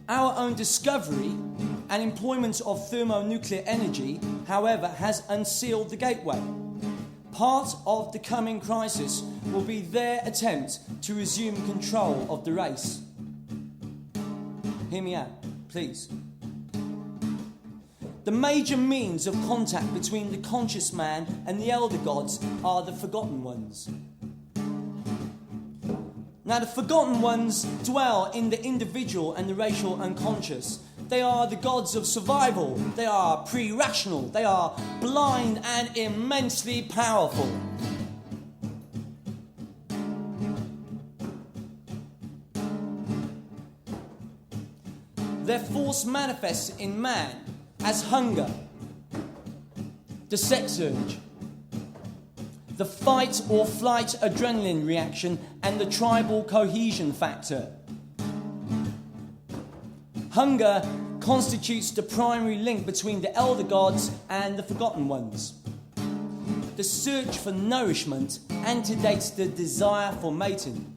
Our own discovery and employment of thermonuclear energy, however, has unsealed the gateway. Part of the coming crisis will be their attempt to resume control of the race. Hear me out, please. The major means of contact between the conscious man and the elder gods are the forgotten ones. Now, the forgotten ones dwell in the individual and the racial unconscious. They are the gods of survival. They are pre-rational. They are blind and immensely powerful. Their force manifests in man as hunger, the sex urge, the fight or flight adrenaline reaction, and the tribal cohesion factor. Hunger constitutes the primary link between the elder gods and the forgotten ones. The search for nourishment antedates the desire for mating.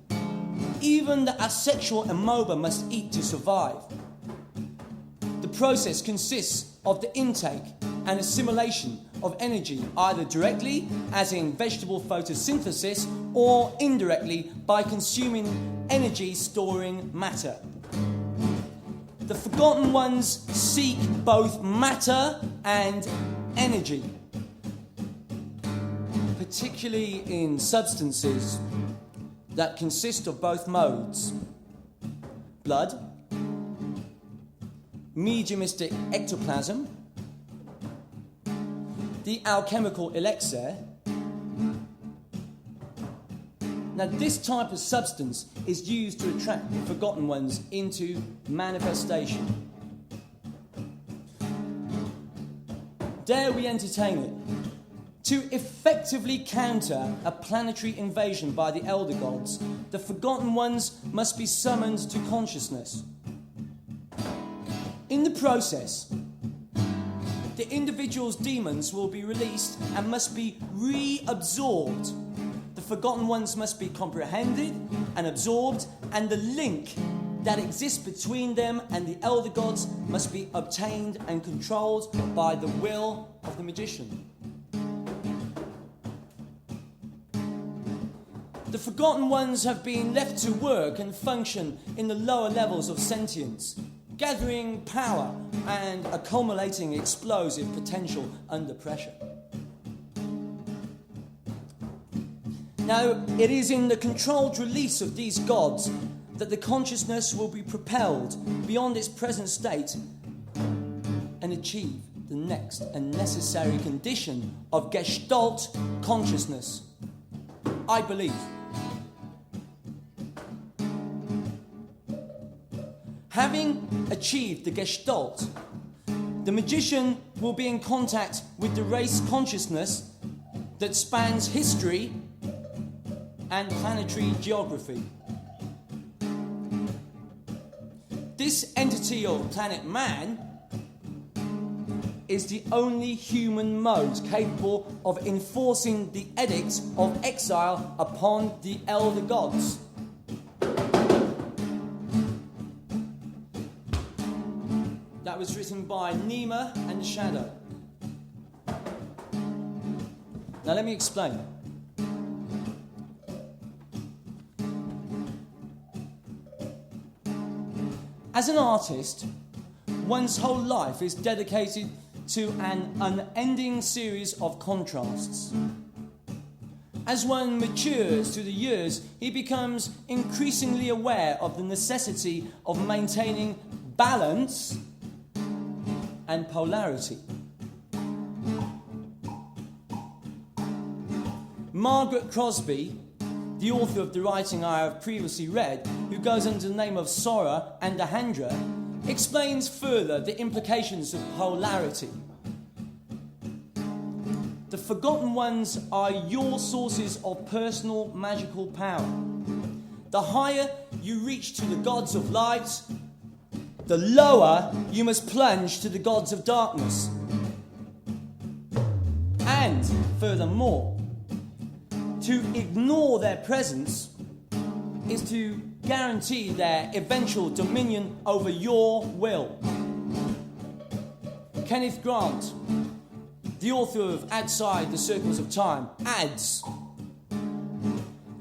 Even the asexual amoeba must eat to survive. The process consists of the intake and assimilation of energy, either directly, as in vegetable photosynthesis, or indirectly by consuming energy-storing matter. The forgotten ones seek both matter and energy, particularly in substances that consist of both modes: blood, mediumistic ectoplasm, the alchemical elixir. Now, this type of substance is used to attract the forgotten ones into manifestation. Dare we entertain it? To effectively counter a planetary invasion by the elder gods, the forgotten ones must be summoned to consciousness. In the process, the individual's demons will be released and must be reabsorbed. The forgotten ones must be comprehended and absorbed, and the link that exists between them and the elder gods must be obtained and controlled by the will of the magician. The forgotten ones have been left to work and function in the lower levels of sentience, gathering power and accumulating explosive potential under pressure. Now, it is in the controlled release of these gods that the consciousness will be propelled beyond its present state and achieve the next and necessary condition of Gestalt consciousness, I believe. Having achieved the Gestalt, the magician will be in contact with the race consciousness that spans history and planetary geography. This entity of planet Man is the only human mode capable of enforcing the edict of exile upon the elder gods. That was written by Nima and Shadow. Now let me explain. As an artist, one's whole life is dedicated to an unending series of contrasts. As one matures through the years, he becomes increasingly aware of the necessity of maintaining balance and polarity. Margaret Crosby, the author of the writing I have previously read, who goes under the name of Sora and Ahandra, explains further the implications of polarity. The forgotten ones are your sources of personal magical power. The higher you reach to the gods of light, the lower you must plunge to the gods of darkness. And furthermore, to ignore their presence is to guarantee their eventual dominion over your will. Kenneth Grant, the author of Outside the Circles of Time, adds,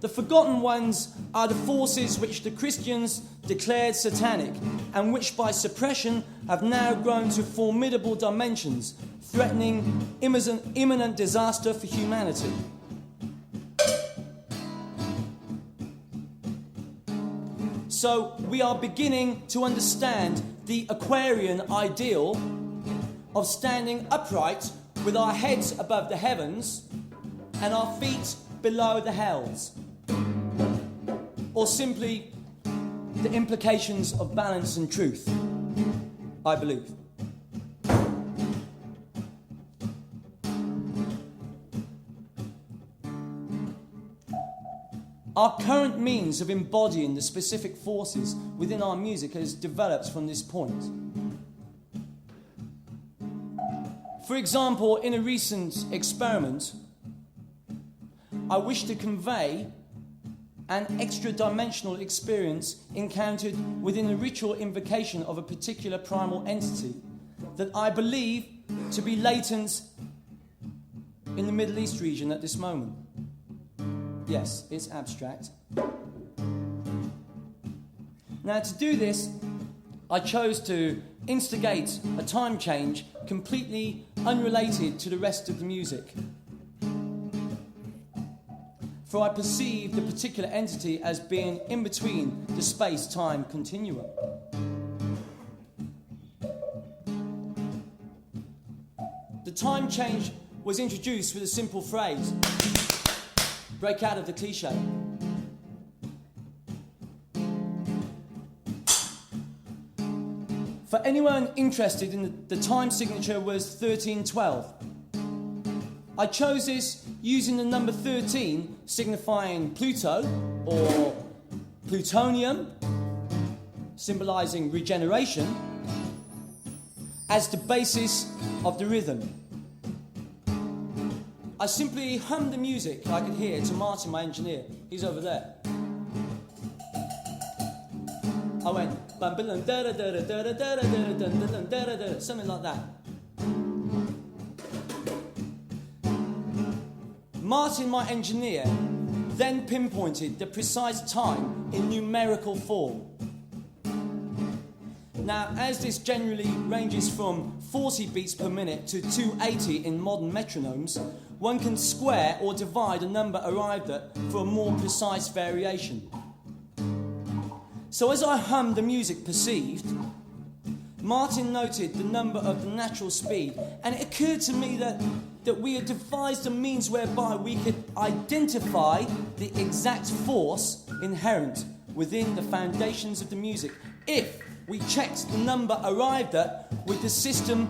"The forgotten ones are the forces which the Christians declared satanic and which by suppression have now grown to formidable dimensions, threatening imminent disaster for humanity." So we are beginning to understand the Aquarian ideal of standing upright with our heads above the heavens and our feet below the hells. Or simply, the implications of balance and truth, I believe. Our current means of embodying the specific forces within our music has developed from this point. For example, in a recent experiment, I wish to convey an extra-dimensional experience encountered within a ritual invocation of a particular primal entity that I believe to be latent in the Middle East region at this moment. Yes, it's abstract. Now, to do this, I chose to instigate a time change completely unrelated to the rest of the music. For I perceive the particular entity as being in between the space-time continuum. The time change was introduced with a simple phrase: break out of the cliche. For anyone interested in the time signature was 1312. I chose this using the number 13 signifying Pluto or plutonium, symbolising regeneration, as the basis of the rhythm. I simply hummed the music I could hear to Martin, my engineer. He's over there. I went something like that. Martin, my engineer, then pinpointed the precise time in numerical form. Now, as this generally ranges from 40 beats per minute to 280 in modern metronomes, one can square or divide a number arrived at for a more precise variation. So as I hummed the music perceived, Martin noted the number of the natural speed, and it occurred to me that we had devised a means whereby we could identify the exact force inherent within the foundations of the music if we checked the number arrived at with the system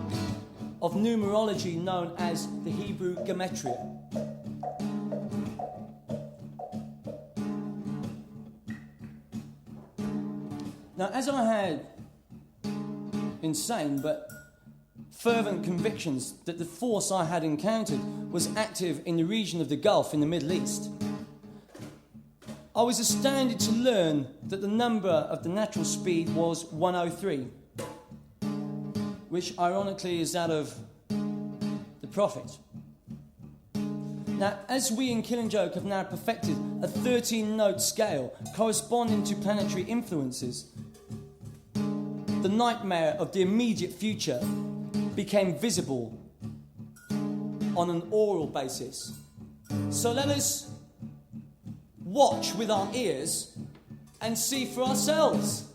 of numerology known as the Hebrew Gematria. Now, as I had insane but fervent convictions that the force I had encountered was active in the region of the Gulf in the Middle East, I was astounded to learn that the number of the natural speed was 103, which ironically is that of the Prophet. Now, as we in Killing have now perfected a 13-note scale corresponding to planetary influences, the nightmare of the immediate future became visible on an oral basis. So let us watch with our ears and see for ourselves.